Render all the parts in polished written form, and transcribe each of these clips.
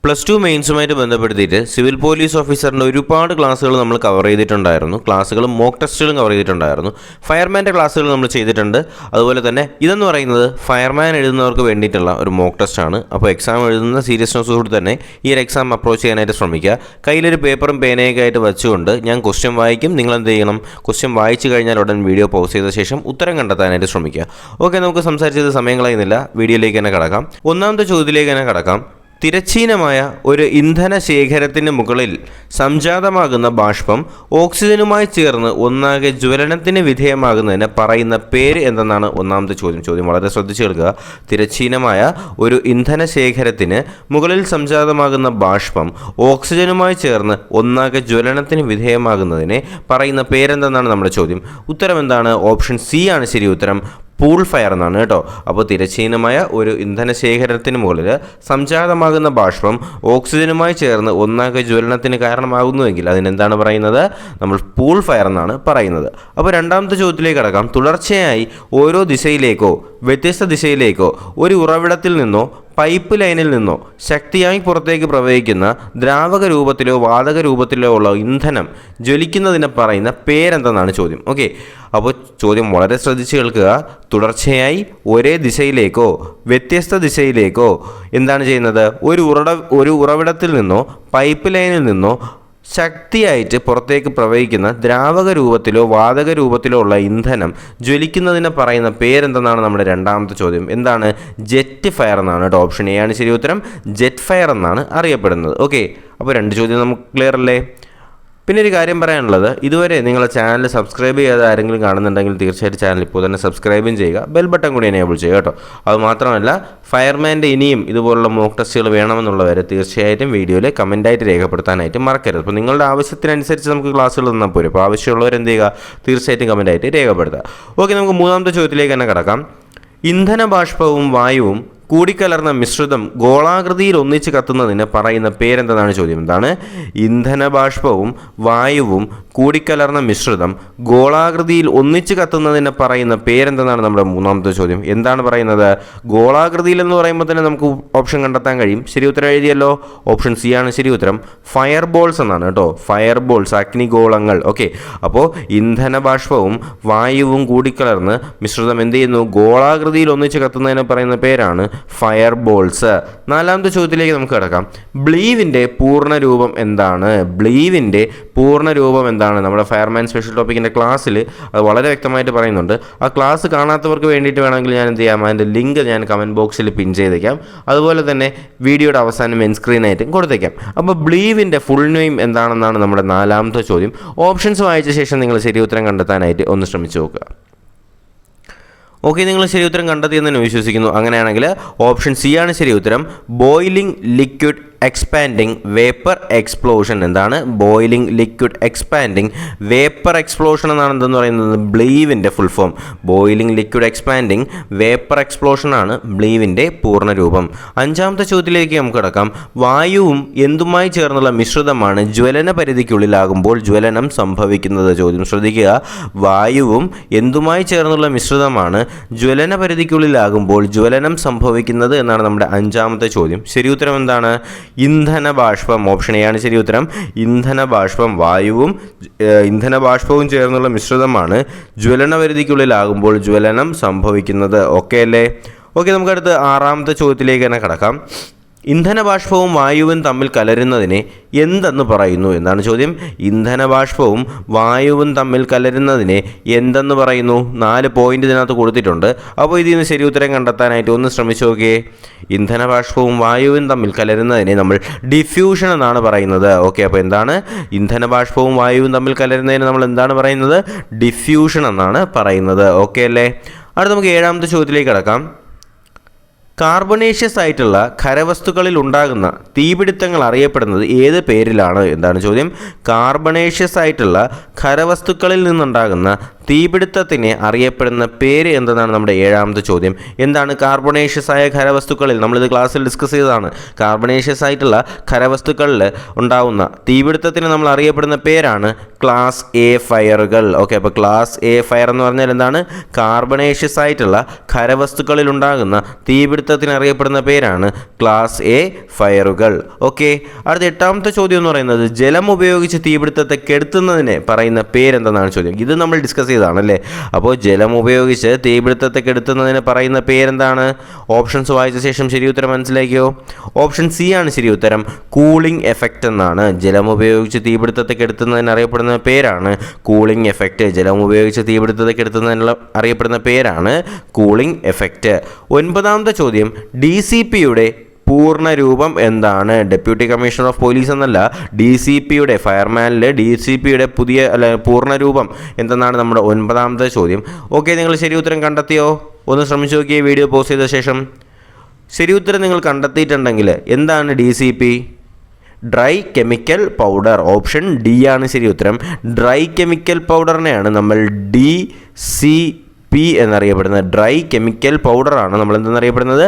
+2 മെയിൻസുമായിട്ട് ബന്ധപ്പെടുത്തിയിട്ട് civil police ഓഫീസറിൻ്റെ ഒരുപാട് ക്ലാസ്സുകൾ നമ്മൾ കവർ ചെയ്തിട്ടുണ്ടായിരുന്നു. ക്ലാസ്സുകളും മോക്ക് ടെസ്റ്റുകളും കവർ ചെയ്തിട്ടുണ്ടായിരുന്നു. ഫയർമാൻ്റെ ക്ലാസ്സുകൾ നമ്മൾ ചെയ്തിട്ടുണ്ട്. അതുപോലെ തന്നെ ഇതെന്ന് പറയുന്നത് ഫയർമാൻ എഴുതുന്നവർക്ക് വേണ്ടിയിട്ടുള്ള ഒരു മോക്ക് ടെസ്റ്റാണ്. അപ്പോൾ എക്സാം എഴുതുന്ന സീരിയസ്നെസ്സോട് തന്നെ ഈ ഒരു എക്സാം അപ്രോച്ച് ചെയ്യാനായിട്ട് ശ്രമിക്കുക. കയ്യിലൊരു പേപ്പറും പേനയൊക്കെ ആയിട്ട് വെച്ചുകൊണ്ട് ഞാൻ ക്വസ്റ്റ്യൻ വായിക്കും. നിങ്ങൾ എന്ത് ചെയ്യണം? ക്വസ്റ്റ്യൻ വായിച്ചു കഴിഞ്ഞാൽ ഉടൻ വീഡിയോ പോസ് ചെയ്ത ശേഷം ഉത്തരം കണ്ടെത്താനായിട്ട് ശ്രമിക്കുക. ഓക്കെ, നമുക്ക് സംസാരിച്ചത് സമയം കളയുന്നില്ല, വീഡിയോയിലേക്ക് തന്നെ കടക്കാം. ഒന്നാമത്തെ ചോദ്യത്തിലേക്ക് തന്നെ കടക്കാം. തിരശ്ചീനമായ ഒരു ഇന്ധന ശേഖരത്തിന് മുകളിൽ സംജാതമാകുന്ന ബാഷ്പം ഓക്സിജനുമായി ചേർന്ന് ഒന്നാകെ ജ്വലനത്തിന് വിധേയമാകുന്നതിന് പറയുന്ന പേര് എന്തെന്നാണ് ഒന്നാമത്തെ ചോദ്യം. ചോദ്യം വളരെ ശ്രദ്ധിച്ചു കേൾക്കുക. തിരശ്ചീനമായ ഒരു ഇന്ധന ശേഖരത്തിന് മുകളിൽ സംജാതമാകുന്ന ബാഷ്പം ഓക്സിജനുമായി ചേർന്ന് ഒന്നാകെ ജ്വലനത്തിന് വിധേയമാകുന്നതിന് പറയുന്ന പേരെന്തെന്നാണ് നമ്മുടെ ചോദ്യം. ഉത്തരം എന്താണ്? ഓപ്ഷൻ സി ആണ് ശരി ഉത്തരം. പൂൾ ഫയർ എന്നാണ് കേട്ടോ. അപ്പോൾ തിരശ്ചീനമായ ഒരു ഇന്ധന ശേഖരത്തിന് മുകളിൽ സംജാതമാകുന്ന ബാഷ്പം ഓക്സിജനുമായി ചേർന്ന് ഒന്നാകെ ജ്വലനത്തിന് കാരണമാകുന്നുവെങ്കിൽ അതിനെന്താണ് പറയുന്നത്? നമ്മൾ പൂൾ ഫയർ എന്നാണ് പറയുന്നത്. അപ്പോൾ രണ്ടാമത്തെ ചോദ്യത്തിലേക്ക് കടക്കാം. തുടർച്ചയായി ഓരോ ദിശയിലേക്കോ വ്യത്യസ്ത ദിശയിലേക്കോ ഒരു ഉറവിടത്തിൽ നിന്നോ പൈപ്പ് ലൈനിൽ നിന്നോ ശക്തിയായി പുറത്തേക്ക് പ്രവഹിക്കുന്ന ദ്രാവക രൂപത്തിലോ വാതക രൂപത്തിലോ ഉള്ള ഇന്ധനം ജ്വലിക്കുന്നതിനെ പറയുന്ന പേരെന്തെന്നാണ് ചോദ്യം. ഓക്കെ, അപ്പോൾ ചോദ്യം വളരെ ശ്രദ്ധിച്ച് കേൾക്കുക. തുടർച്ചയായി ഒരേ ദിശയിലേക്കോ വ്യത്യസ്ത ദിശയിലേക്കോ എന്താണ് ചെയ്യുന്നത്? ഒരു ഉറവിടത്തിൽ നിന്നോ പൈപ്പ് ലൈനിൽ നിന്നോ ശക്തിയായിട്ട് പുറത്തേക്ക് പ്രവഹിക്കുന്ന ദ്രാവക രൂപത്തിലോ വാതക രൂപത്തിലോ ഉള്ള ഇന്ധനം ജ്വലിക്കുന്നതിനെ പറയുന്ന പേരെന്തെന്നാണ് നമ്മുടെ രണ്ടാമത്തെ ചോദ്യം. എന്താണ്? ജെറ്റ് ഫയർ എന്നാണ് കേട്ടോ. ഓപ്ഷൻ എ ആണ് ശരി ഉത്തരം. ജെറ്റ് ഫയർ എന്നാണ് അറിയപ്പെടുന്നത്. ഓക്കെ, അപ്പോൾ രണ്ട് ചോദ്യം നമുക്ക് ക്ലിയർ അല്ലേ? പിന്നെ ഒരു കാര്യം പറയാനുള്ളത്, ഇതുവരെ നിങ്ങളുടെ ചാനൽ സബ്സ്ക്രൈബ് ചെയ്യാതെ ആരെങ്കിലും കാണുന്നുണ്ടെങ്കിൽ തീർച്ചയായിട്ടും ചാനൽ ഇപ്പോൾ തന്നെ സബ്സ്ക്രൈബും ചെയ്യുക, ബെൽ ബട്ടൺ കൂടി എനേബിൾ ചെയ്യുക കേട്ടോ. അതുമാത്രമല്ല, ഫയർമാൻ്റെ ഇനിയും ഇതുപോലുള്ള മോക്ക് ടെസ്റ്റുകൾ വേണമെന്നുള്ളവരെ തീർച്ചയായിട്ടും വീഡിയോയിൽ കമൻറ്റായിട്ട് രേഖപ്പെടുത്താനായിട്ട് മറക്കരുത്. അപ്പോൾ നിങ്ങളുടെ ആവശ്യത്തിനനുസരിച്ച് നമുക്ക് ക്ലാസ്സുകൾ തന്നാൽ പോരും. അപ്പോൾ ആവശ്യമുള്ളവർ എന്ത് ചെയ്യുക? തീർച്ചയായിട്ടും കമൻറ്റായിട്ട് രേഖപ്പെടുത്തുക. ഓക്കെ, നമുക്ക് മൂന്നാമത്തെ ചോദ്യത്തിലേക്ക് തന്നെ കടക്കാം. ഇന്ധന ബാഷ്പവും വായുവും കൂടിക്കലർന്ന മിശ്രിതം ഗോളാകൃതിയിൽ ഒന്നിച്ച് കത്തുന്നതിന് പറയുന്ന പേരെന്താണ് ചോദ്യം. എന്താണ്? ഇന്ധന ബാഷ്പവും വായുവും കൂടിക്കലർന്ന മിശ്രിതം ഗോളാകൃതിയിൽ ഒന്നിച്ച് കത്തുന്നതിന് പറയുന്ന പേരെന്താണ് നമ്മുടെ മൂന്നാമത്തെ ചോദ്യം. എന്താണ് പറയുന്നത്? ഗോളാകൃതിയിൽ എന്ന് പറയുമ്പോൾ തന്നെ നമുക്ക് ഓപ്ഷൻ കണ്ടെത്താൻ കഴിയും. ശരി ഉത്തരം എഴുതിയല്ലോ. ഓപ്ഷൻ സി ആണ് ശരി ഉത്തരം. ഫയർ ബോൾസ് എന്നാണ് കേട്ടോ. Fire balls, അഗ്നിഗോളങ്ങൾ. ഓക്കെ, അപ്പോൾ ഇന്ധന ബാഷ്പവും വായുവും കൂടിക്കലർന്ന് മിശ്രിതം എന്ത് ചെയ്യുന്നു? ഗോളാകൃതിയിൽ ഒന്നിച്ച് കത്തുന്നതിന് പറയുന്ന പേരാണ് ഫയർ ബോൾസ്. നാലാമത്തെ ചോദ്യത്തിലേക്ക് നമുക്ക് കിടക്കാം. ബ്ലീവിൻ്റെ പൂർണ്ണരൂപം എന്താണ്? ബ്ലീവിൻ്റെ പൂർണ്ണരൂപം എന്താണ്? നമ്മുടെ ഫയർമാൻ സ്പെഷ്യൽ ടോപ്പിക്കിൻ്റെ ക്ലാസ്സിൽ അത് വളരെ വ്യക്തമായിട്ട് പറയുന്നുണ്ട്. ആ ക്ലാസ് കാണാത്തവർക്ക് വേണ്ടിയിട്ട് വേണമെങ്കിൽ ഞാൻ എന്ത് ചെയ്യാം, അതിൻ്റെ ലിങ്ക് ഞാൻ കമൻറ്റ് ബോക്സിൽ പിൻ ചെയ്തേക്കാം. അതുപോലെ തന്നെ വീഡിയോയുടെ അവസാനം എൻ സ്ക്രീനായിട്ടും കൊടുത്തേക്കാം. അപ്പോൾ ബ്ലീവിൻ്റെ ഫുൾ നെയിം എന്താണെന്നാണ് നമ്മുടെ നാലാമത്തെ ചോദ്യം. ഓപ്ഷൻസ് വായിച്ച ശേഷം നിങ്ങൾ ശരി ഉത്തരം കണ്ടെത്താനായിട്ട് ഒന്ന് ശ്രമിച്ചു നോക്കുക. ഓക്കെ, നിങ്ങൾ ശരി ഉത്തരം കണ്ടെത്തിയെന്ന് തന്നെ വിശ്വസിക്കുന്നു. അങ്ങനെയാണെങ്കിൽ ഓപ്ഷൻ സി ആണ് ശരി ഉത്തരം. Boiling liquid expanding vapour explosion. എന്താണ്? Boiling liquid expanding vapour explosion എന്നാണ് എന്തെന്ന് പറയുന്നത്? ബ്ലീവിൻ്റെ full form. Boiling liquid expanding vapour explosion ആണ് ബ്ലീവിൻ്റെ പൂർണ്ണരൂപം. അഞ്ചാമത്തെ ചോദ്യത്തിലേക്ക് നമുക്ക് കിടക്കാം. വായുവും എന്തുമായി ചേർന്നുള്ള മിശ്രിതമാണ് ജ്വലന പരിധിക്കുള്ളിലാകുമ്പോൾ ജ്വലനം സംഭവിക്കുന്നത്? ചോദ്യം ശ്രദ്ധിക്കുക. വായുവും എന്തുമായി ചേർന്നുള്ള മിശ്രിതമാണ് ജ്വലന പരിധിക്കുള്ളിലാകുമ്പോൾ ജ്വലനം സംഭവിക്കുന്നത് എന്നാണ് നമ്മുടെ അഞ്ചാമത്തെ ചോദ്യം. ശരി ഉത്തരം എന്താണ്? ഇന്ധന ബാഷ്പം. ഓപ്ഷൻ എ ആണ് ശരി ഉത്തരം. ഇന്ധന ബാഷ്പം. വായുവും ഇന്ധന ബാഷ്പവും ചേർന്നുള്ള മിശ്രിതമാണ് ജ്വലന പരിധിക്കുള്ളിലാകുമ്പോൾ ജ്വലനം സംഭവിക്കുന്നത്. ഓക്കെ അല്ലേ? ഓക്കെ, നമുക്കടുത്ത് ആറാമത്തെ ചോദ്യത്തിലേക്ക് തന്നെ കടക്കാം. ഇന്ധന ബാഷ്പവും വായുവും തമ്മിൽ കലരുന്നതിനെ എന്തെന്ന് പറയുന്നു എന്നാണ് ചോദ്യം. ഇന്ധന ബാഷ്പവും വായുവും തമ്മിൽ കലരുന്നതിനെ എന്തെന്ന് പറയുന്നു? 4 പോയിന്റ് ഇതിനകത്ത് കൊടുത്തിട്ടുണ്ട്. അപ്പോൾ ഇതിൽ നിന്ന് ശരി ഉത്തരം കണ്ടെത്താനായിട്ട് ഒന്ന് ശ്രമിച്ചു നോക്കിയേ. ഇന്ധന ബാഷ്പവും വായുവും തമ്മിൽ കലരുന്നതിനെ നമ്മൾ ഡിഫ്യൂഷൻ എന്നാണ് പറയുന്നത്. ഓക്കെ, അപ്പോൾ എന്താണ്? ഇന്ധന ബാഷ്പവും വായുവും തമ്മിൽ കലരുന്നതിന് നമ്മൾ എന്താണ് പറയുന്നത്? ഡിഫ്യൂഷൻ എന്നാണ് പറയുന്നത്. ഓക്കെ അല്ലേ? അടുത്ത നമുക്ക് ഏഴാമത്തെ ചോദ്യത്തിലേക്ക് കടക്കാം. കാർബണേഷ്യസ് ആയിട്ടുള്ള ഖരവസ്തുക്കളിൽ ഉണ്ടാകുന്ന തീപിടുത്തങ്ങൾ അറിയപ്പെടുന്നത് ഏത് പേരിലാണ്? എന്താണ് ചോദ്യം. കാർബണേഷ്യസ് ആയിട്ടുള്ള ഖരവസ്തുക്കളിൽ നിന്നുണ്ടാകുന്ന തീപിടുത്തത്തിന് അറിയപ്പെടുന്ന പേര് എന്തെന്നാണ് നമ്മുടെ ഏഴാമത്തെ ചോദ്യം. എന്താണ് കാർബണേഷ്യസ് ആയ ഖരവസ്തുക്കളിൽ, നമ്മളിത് ക്ലാസ്സിൽ ഡിസ്കസ് ചെയ്തതാണ്, കാർബണേഷ്യസ് ആയിട്ടുള്ള ഖരവസ്തുക്കളിൽ ഉണ്ടാവുന്ന തീപിടുത്തത്തിന് നമ്മൾ അറിയപ്പെടുന്ന പേരാണ് ക്ലാസ് എ ഫയറുകൾ. ഓക്കെ, അപ്പോൾ ക്ലാസ് എ ഫയർ എന്ന് പറഞ്ഞാൽ എന്താണ്? കാർബണേഷ്യസ് ആയിട്ടുള്ള ഖരവസ്തുക്കളിൽ ഉണ്ടാകുന്ന തീപിടുത്തത്തിന് അറിയപ്പെടുന്ന പേരാണ് ക്ലാസ് എ ഫയറുകൾ. ഓക്കെ, അടുത്ത എട്ടാമത്തെ ചോദ്യം എന്ന് പറയുന്നത് ജലം ഉപയോഗിച്ച് തീപിടുത്തത്തെ കെടുത്തുന്നതിനെ പറയുന്ന പേരെന്തെന്നാണ് ചോദ്യം. ഇത് നമ്മൾ ഡിസ്കസ് ചെയ്തതാണ് അല്ലേ. അപ്പോൾ ജലം ഉപയോഗിച്ച് തീപിടുത്തത്തെ കെടുത്തുന്നതിന് പറയുന്ന പേരെന്താണ്? ഓപ്ഷൻസ് വായിച്ച ശേഷം ശരി ഉത്തരം മനസ്സിലാക്കിയോ. ഓപ്ഷൻ സി ആണ് ശരി ഉത്തരം, കൂളിംഗ് എഫക്റ്റ് എന്നാണ്. ജലം ഉപയോഗിച്ച് തീപിടുത്തത്തെ കെടുത്തുന്നതിന് അറിയപ്പെടുന്ന പേരാണ് കൂളിംഗ് എഫക്റ്റ്. ജലം ഉപയോഗിച്ച് തീപിടുത്തത്തെ കെടുത്തുന്നതിനുള്ള അറിയപ്പെടുന്ന പേരാണ് കൂളിംഗ് എഫക്റ്റ്. ഒൻപതാമത്തെ ചോദ്യം DCPയുടെ പൂർണ്ണ രൂപം എന്താണ്? ഡെപ്യൂട്ടി കമ്മീഷണർ ഓഫ് പോലീസ് എന്നല്ല, DCPയുടെ ഫയർമാനിൽ DCPയുടെ പൂർണ്ണ രൂപം എന്തെന്നാണ് നമ്മുടെ ഒൻപതാമത്തെ ചോദ്യം. ഓക്കെ, നിങ്ങൾ ശരി ഉത്തരം കണ്ടെത്തിയോ? ഒന്ന് ശ്രമിച്ചു നോക്കിയേ വീഡിയോ പോസ്റ്റ് ചെയ്ത ശേഷം. ശരി ഉത്തരം നിങ്ങൾ കണ്ടെത്തിയിട്ടുണ്ടെങ്കിൽ എന്താണ് DCP? Dry chemical powder. Option D ആണ് ശരി ഉത്തരം. ഡ്രൈ കെമിക്കൽ പൗഡറിനെയാണ് നമ്മൾ DCP എന്നറിയപ്പെടുന്നത്. ഡ്രൈ കെമിക്കൽ പൗഡറാണ് നമ്മൾ എന്തെന്നറിയപ്പെടുന്നത്?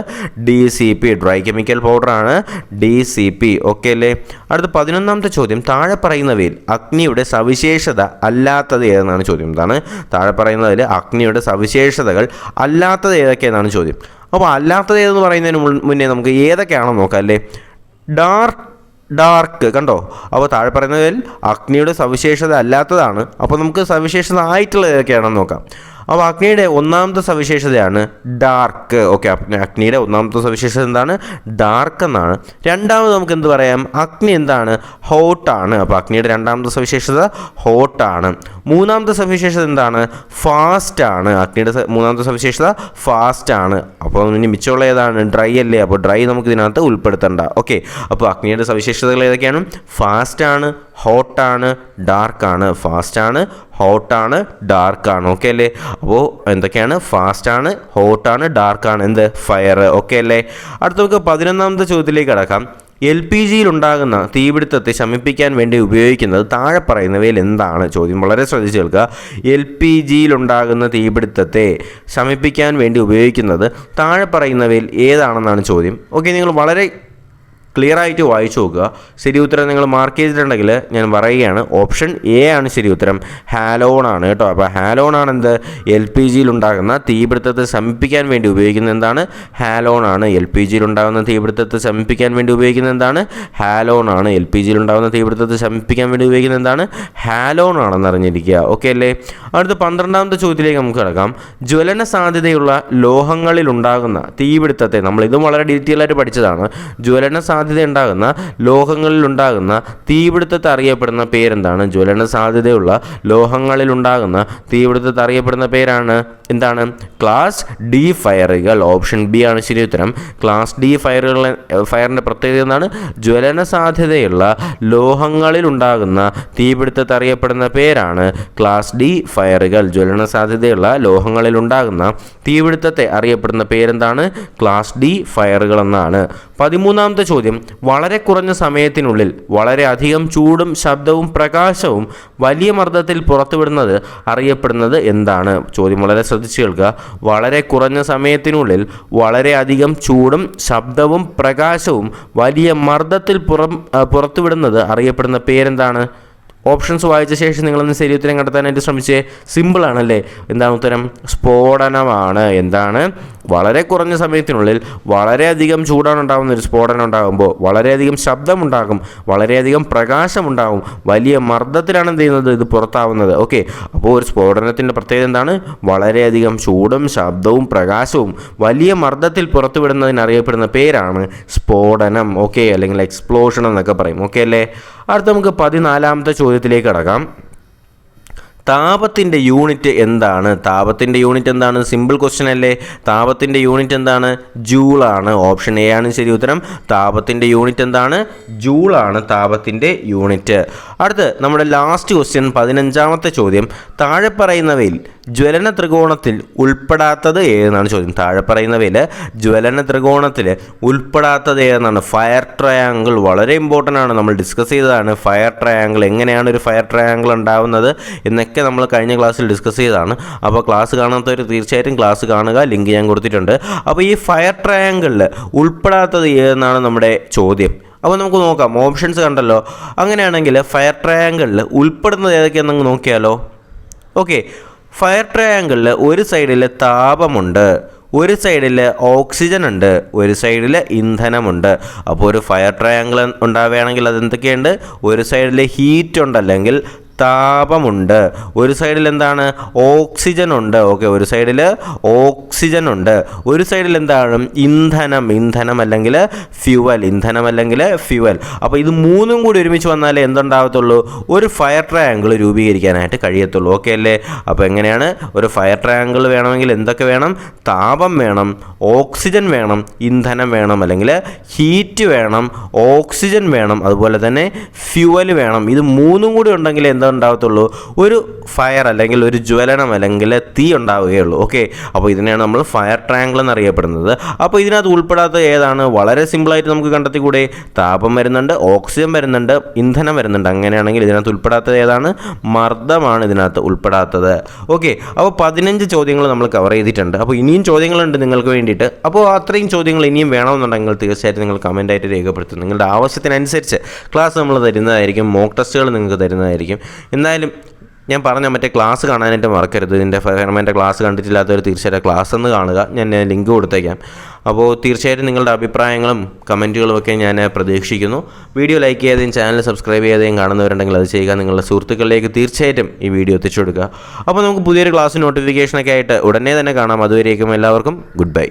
DCP. ഡ്രൈ കെമിക്കൽ പൗഡറാണ് DCP. ഓക്കെ അല്ലേ. അടുത്ത 11ാമത്തെ ചോദ്യം, താഴെ പറയുന്നവയിൽ അഗ്നിയുടെ സവിശേഷത അല്ലാത്തത് ഏതെന്നാണ് ചോദ്യം. എന്താണ് താഴെ പറയുന്നതിൽ അഗ്നിയുടെ സവിശേഷതകൾ അല്ലാത്തത് ഏതൊക്കെയെന്നാണ് ചോദ്യം. അപ്പോൾ അല്ലാത്തത് ഏതെന്ന് പറയുന്നതിന് മുന്നേ നമുക്ക് ഏതൊക്കെയാണെന്ന് നോക്കാം അല്ലേ. ഡാർക്ക് കണ്ടോ. അപ്പോൾ താഴെ പറയുന്നതിൽ അഗ്നിയുടെ സവിശേഷത അല്ലാത്തതാണ്. അപ്പോൾ നമുക്ക് സവിശേഷത ആയിട്ടുള്ളത് ഏതൊക്കെയാണെന്ന് നോക്കാം. അപ്പോൾ അഗ്നിയുടെ ഒന്നാമത്തെ സവിശേഷതയാണ് ഡാർക്ക്. ഓക്കെ, അഗ്നിയുടെ ഒന്നാമത്തെ സവിശേഷത എന്താണ്? ഡാർക്ക് എന്നാണ്. രണ്ടാമത് നമുക്ക് എന്ത് പറയാം? അഗ്നി എന്താണ്? ഹോട്ടാണ്. അപ്പോൾ അഗ്നിയുടെ രണ്ടാമത്തെ സവിശേഷത ഹോട്ടാണ്. മൂന്നാമത്തെ സവിശേഷത എന്താണ്? ഫാസ്റ്റ് ആണ്. അഗ്നിയുടെ മൂന്നാമത്തെ സവിശേഷത ഫാസ്റ്റ് ആണ്. അപ്പോൾ ഇനി മിച്ചമുള്ള ഏതാണ്? ഡ്രൈ അല്ലേ. അപ്പോൾ ഡ്രൈ നമുക്ക് ഇതിനകത്ത് ഉൾപ്പെടുത്തണ്ട. ഓക്കെ, അപ്പോൾ അഗ്നിയുടെ സവിശേഷതകൾ ഏതൊക്കെയാണ്? ഫാസ്റ്റ് ആണ്, ഹോട്ടാണ്, ഡാർക്കാണ്. ഫാസ്റ്റാണ്, ഹോട്ടാണ്, ഡാർക്കാണ്. ഓക്കെ അല്ലേ. അപ്പോൾ എന്തൊക്കെയാണ്? ഫാസ്റ്റാണ്, ഹോട്ടാണ്, ഡാർക്കാണ്. എന്ത്? ഫയർ. ഓക്കെ അല്ലേ. അടുത്ത നമുക്ക് 11ാമത്തെ ചോദ്യത്തിലേക്ക് കടക്കാം. LPGയിൽ ഉണ്ടാകുന്ന തീപിടുത്തത്തെ ശമിപ്പിക്കാൻ വേണ്ടി ഉപയോഗിക്കുന്നത് താഴെ പറയുന്നവയിൽ എന്താണ്? ചോദ്യം വളരെ ശ്രദ്ധിച്ച് കേൾക്കുക. LPGയിൽ ഉണ്ടാകുന്ന തീപിടുത്തത്തെ ശമിപ്പിക്കാൻ വേണ്ടി ഉപയോഗിക്കുന്നത് താഴെ പറയുന്നവയിൽ ഏതാണെന്നാണ് ചോദ്യം. ഓക്കെ, നിങ്ങൾ വളരെ ക്ലിയർ ആയിട്ട് വായിച്ചു നോക്കുക. ശരി ഉത്തരം നിങ്ങൾ മാർക്ക് ചെയ്തിട്ടുണ്ടെങ്കിൽ ഞാൻ പറയുകയാണ്, ഓപ്ഷൻ എ ആണ് ശരി ഉത്തരം. ഹാലോൺ ആണ് കേട്ടോ. അപ്പോൾ ഹാലോൺ ആണ് എന്ത്? LPGയിൽ ഉണ്ടാകുന്ന തീപിടുത്തത്തെ ശമിപ്പിക്കാൻ വേണ്ടി ഉപയോഗിക്കുന്നത് എന്താണ്? ഹാലോൺ ആണ്. LPGയിൽ ഉണ്ടാകുന്ന തീപിടുത്തത്തെ ശമിപ്പിക്കാൻ വേണ്ടി ഉപയോഗിക്കുന്നത് എന്താണ്? ഹാലോൺ ആണ്. LPGയിൽ ഉണ്ടാകുന്ന തീപിടുത്തത്തെ ശമിപ്പിക്കാൻ വേണ്ടി ഉപയോഗിക്കുന്നത് എന്താണ്? ഹാലോൺ ആണെന്ന് അറിഞ്ഞിരിക്കുക. ഓക്കെ അല്ലേ. അടുത്ത 12ാമത്തെ ചോദ്യത്തിലേക്ക് നമുക്ക് കിടക്കാം. ജ്വലന സാധ്യതയുള്ള ലോഹങ്ങളിൽ ഉണ്ടാകുന്ന തീപിടുത്തത്തെ, നമ്മൾ ഇതും വളരെ ഡീറ്റെയിൽ ആയിട്ട് പഠിച്ചതാണ്. ജ്വലന സാധ്യത ഉണ്ടാകുന്ന ലോഹങ്ങളിൽ ഉണ്ടാകുന്ന തീപിടുത്തത്തെ അറിയപ്പെടുന്ന പേരെന്താണ്? ജ്വലന സാധ്യതയുള്ള ലോഹങ്ങളിൽ ഉണ്ടാകുന്ന തീപിടുത്തത്തെ അറിയപ്പെടുന്ന പേരാണ് എന്താണ്? ക്ലാസ് ഡി ഫയറുകൾ. ഓപ്ഷൻ ബി ആണ് ശരി ഉത്തരം. ക്ലാസ് ഡി ഫയറിൻ്റെ പ്രത്യേകത എന്താണ്? ജ്വലന സാധ്യതയുള്ള ലോഹങ്ങളിൽ ഉണ്ടാകുന്ന തീപിടുത്തത്തെ അറിയപ്പെടുന്ന പേരാണ് ക്ലാസ് ഡി ഫയറുകൾ. ജ്വലന സാധ്യതയുള്ള ലോഹങ്ങളിൽ ഉണ്ടാകുന്ന തീപിടുത്തത്തെ അറിയപ്പെടുന്ന പേരെന്താണ്? ക്ലാസ് ഡി ഫയറുകൾ എന്നാണ്. 13ാമത്തെ ചോദ്യം, വളരെ കുറഞ്ഞ സമയത്തിനുള്ളിൽ വളരെയധികം ചൂടും ശബ്ദവും പ്രകാശവും വലിയ മർദ്ദത്തിൽ പുറത്തുവിടുന്നത് അറിയപ്പെടുന്നത് എന്താണ്? ചോദ്യം വളരെ ശ്രദ്ധിച്ചു കേൾക്കുക. വളരെ കുറഞ്ഞ സമയത്തിനുള്ളിൽ വളരെയധികം ചൂടും ശബ്ദവും പ്രകാശവും വലിയ മർദ്ദത്തിൽ പുറത്തുവിടുന്നത് അറിയപ്പെടുന്ന പേരെന്താണ്? ഓപ്ഷൻസ് വായിച്ച ശേഷം നിങ്ങളൊന്ന് ശരി ഉത്തരം കണ്ടെത്താനായിട്ട് ശ്രമിച്ചേ. സിമ്പിളാണല്ലേ. എന്താണ് ഉത്തരം? സ്ഫോടനമാണ്. എന്താണ്? വളരെ കുറഞ്ഞ സമയത്തിനുള്ളിൽ വളരെയധികം ചൂടാണ് ഉണ്ടാകുന്ന ഒരു സ്ഫോടനം ഉണ്ടാകുമ്പോൾ വളരെയധികം ശബ്ദമുണ്ടാകും, വളരെയധികം പ്രകാശമുണ്ടാകും, വലിയ മർദ്ദത്തിലാണ് എന്ത് ചെയ്യുന്നത്? ഇത് പുറത്താവുന്നത്. ഓക്കെ, അപ്പോൾ ഒരു സ്ഫോടനത്തിൻ്റെ പ്രത്യേകത എന്താണ്? വളരെയധികം ചൂടും ശബ്ദവും പ്രകാശവും വലിയ മർദ്ദത്തിൽ പുറത്തുവിടുന്നതിന് അറിയപ്പെടുന്ന പേരാണ് സ്ഫോടനം. ഓക്കെ, അല്ലെങ്കിൽ എക്സ്പ്ലോഷൻ എന്നൊക്കെ പറയും. ഓക്കെ അല്ലേ. അടുത്ത നമുക്ക് 14ാമത്തെ ചോദ്യത്തിലേക്ക് കടക്കാം. താപത്തിൻ്റെ യൂണിറ്റ് എന്താണ്? താപത്തിൻ്റെ യൂണിറ്റ് എന്താണ്? സിമ്പിൾ ക്വസ്റ്റ്യൻ അല്ലേ. താപത്തിൻ്റെ യൂണിറ്റ് എന്താണ്? ജൂളാണ്. ഓപ്ഷൻ എ ആണ് ശരി ഉത്തരം. താപത്തിൻ്റെ യൂണിറ്റ് എന്താണ്? ജൂളാണ് താപത്തിൻ്റെ യൂണിറ്റ്. അടുത്ത് നമ്മുടെ ലാസ്റ്റ് ക്വസ്റ്റ്യൻ 15ാമത്തെ ചോദ്യം. താഴെ പറയുന്നവയിൽ ജ്വലന ത്രികോണത്തിൽ ഉൾപ്പെടാത്തത് ഏതെന്നാണ് ചോദ്യം. താഴെ പറയുന്നവയിൽ ജ്വലന ത്രികോണത്തിൽ ഉൾപ്പെടാത്തത് ഏതെന്നാണ്. ഫയർ ട്രയാങ്കിൾ വളരെ ഇമ്പോർട്ടൻ്റ് ആണ്. നമ്മൾ ഡിസ്കസ് ചെയ്തതാണ് ഫയർ ട്രയാങ്കിൾ, എങ്ങനെയാണ് ഒരു ഫയർ ട്രയാങ്കിൾ ഉണ്ടാവുന്നത് എന്നൊക്കെ നമ്മൾ കഴിഞ്ഞ ക്ലാസ്സിൽ ഡിസ്കസ് ചെയ്തതാണ്. അപ്പോൾ ക്ലാസ് കാണാത്തവർ തീർച്ചയായിട്ടും ക്ലാസ് കാണുക, ലിങ്ക് ഞാൻ കൊടുത്തിട്ടുണ്ട്. അപ്പോൾ ഈ ഫയർ ട്രയാങ്കിളിൽ ഉൾപ്പെടാത്തത് ഏതെന്നാണ് നമ്മുടെ ചോദ്യം. അപ്പോൾ നമുക്ക് നോക്കാം, ഓപ്ഷൻസ് കണ്ടല്ലോ. അങ്ങനെയാണെങ്കിൽ ഫയർ ട്രയാങ്കിളിൽ ഉൾപ്പെടുന്നത് ഏതൊക്കെയാണെന്ന് നോക്കിയാലോ. ഓക്കെ, ഫയർ ട്രയാങ്കിളിൽ ഒരു സൈഡിൽ താപമുണ്ട്, ഒരു സൈഡിൽ ഓക്സിജൻ ഉണ്ട്, ഒരു സൈഡിൽ ഇന്ധനമുണ്ട്. അപ്പോൾ ഒരു ഫയർ ട്രയാങ്കിൾ ഉണ്ടാവുകയാണെങ്കിൽ അതെന്തൊക്കെയുണ്ട്? ഒരു സൈഡിൽ ഹീറ്റ് ഉണ്ട്, അല്ലെങ്കിൽ താപമുണ്ട്. ഒരു സൈഡിൽ എന്താണ്? ഓക്സിജൻ ഉണ്ട്. ഓക്കെ, ഒരു സൈഡിൽ ഓക്സിജൻ ഉണ്ട്. ഒരു സൈഡിൽ എന്താണ്? ഇന്ധനം അല്ലെങ്കിൽ ഫ്യുവൽ. അപ്പോൾ ഇത് മൂന്നും കൂടി ഒരുമിച്ച് വന്നാലേ എന്തുണ്ടാകത്തുള്ളൂ? ഒരു ഫയർ ട്രയാങ്കിൾ രൂപീകരിക്കാനായിട്ട് കഴിയത്തുള്ളൂ. ഓക്കെ അല്ലേ? അപ്പോൾ എങ്ങനെയാണ് ഒരു ഫയർ ട്രയാങ്കിൾ വേണമെങ്കിൽ എന്തൊക്കെ വേണം? താപം വേണം, ഓക്സിജൻ വേണം, ഇന്ധനം വേണം, അല്ലെങ്കിൽ ഹീറ്റ് വേണം, ഓക്സിജൻ വേണം, അതുപോലെ തന്നെ ഫ്യുവൽ വേണം. ഇത് മൂന്നും കൂടി ഉണ്ടെങ്കിൽ ഉണ്ടാകത്തുള്ളൂ? ഒരു ഫയർ അല്ലെങ്കിൽ ഒരു ജ്വലനം അല്ലെങ്കിൽ തീ ഉണ്ടാവുകയുള്ളൂ. ഓക്കെ, അപ്പോൾ ഇതിനെയാണ് നമ്മൾ ഫയർ ട്രയാങ്കിൾ എന്നറിയപ്പെടുന്നത്. അപ്പോൾ ഇതിനകത്ത് ഉൾപ്പെടാത്ത ഏതാണ്? വളരെ സിമ്പിളായിട്ട് നമുക്ക് കണ്ടെത്തിക്കൂടെ? താപം വരുന്നുണ്ട്, ഓക്സിജൻ വരുന്നുണ്ട്, ഇന്ധനം വരുന്നുണ്ട്. അങ്ങനെയാണെങ്കിൽ ഇതിനകത്ത് ഉൾപ്പെടാത്തത് ഏതാണ്? മർദ്ദമാണ് ഇതിനകത്ത് ഉൾപ്പെടാത്തത്. ഓക്കെ, അപ്പോൾ 15 ചോദ്യങ്ങൾ നമ്മൾ കവർ ചെയ്തിട്ടുണ്ട്. അപ്പോൾ ഇനിയും ചോദ്യങ്ങളുണ്ട് നിങ്ങൾക്ക് വേണ്ടിയിട്ട്. അപ്പോൾ അത്രയും ചോദ്യങ്ങൾ ഇനിയും വേണമെന്നുണ്ടെങ്കിൽ തീർച്ചയായിട്ടും നിങ്ങൾ കമൻറ്റായിട്ട് രേഖപ്പെടുത്തും. നിങ്ങളുടെ ആവശ്യത്തിനനുസരിച്ച് ക്ലാസ് നമ്മൾ തരുന്നതായിരിക്കും, മോക്ക് ടെസ്റ്റുകൾ നിങ്ങൾക്ക് തരുന്നതായിരിക്കും. എന്തായാലും ഞാൻ പറഞ്ഞ മറ്റേ ക്ലാസ് കാണാനായിട്ട് മറക്കരുത്. ഇതിൻ്റെ ഫയർമാൻ്റെ ക്ലാസ് കണ്ടിട്ടില്ലാത്തവർ തീർച്ചയായിട്ടും ക്ലാസ് ഒന്ന് കാണുക. ഞാൻ ലിങ്ക് കൊടുത്തേക്കാം. അപ്പോൾ തീർച്ചയായിട്ടും നിങ്ങളുടെ അഭിപ്രായങ്ങളും കമൻറ്റുകളും ഒക്കെ ഞാൻ പ്രതീക്ഷിക്കുന്നു. വീഡിയോ ലൈക്ക് ചെയ്യാതെയും ചാനൽ സബ്സ്ക്രൈബ് ചെയ്യാതെയും കാണുന്നവരുണ്ടെങ്കിൽ അത് ചെയ്യുക. നിങ്ങളുടെ സുഹൃത്തുക്കളിലേക്ക് തീർച്ചയായിട്ടും ഈ വീഡിയോ എത്തിച്ചു കൊടുക്കുക. അപ്പോൾ നമുക്ക് പുതിയൊരു ക്ലാസ് നോട്ടിഫിക്കേഷനൊക്കെ ആയിട്ട് ഉടനെ തന്നെ കാണാം. അതുവരേക്കും എല്ലാവർക്കും ഗുഡ് ബൈ.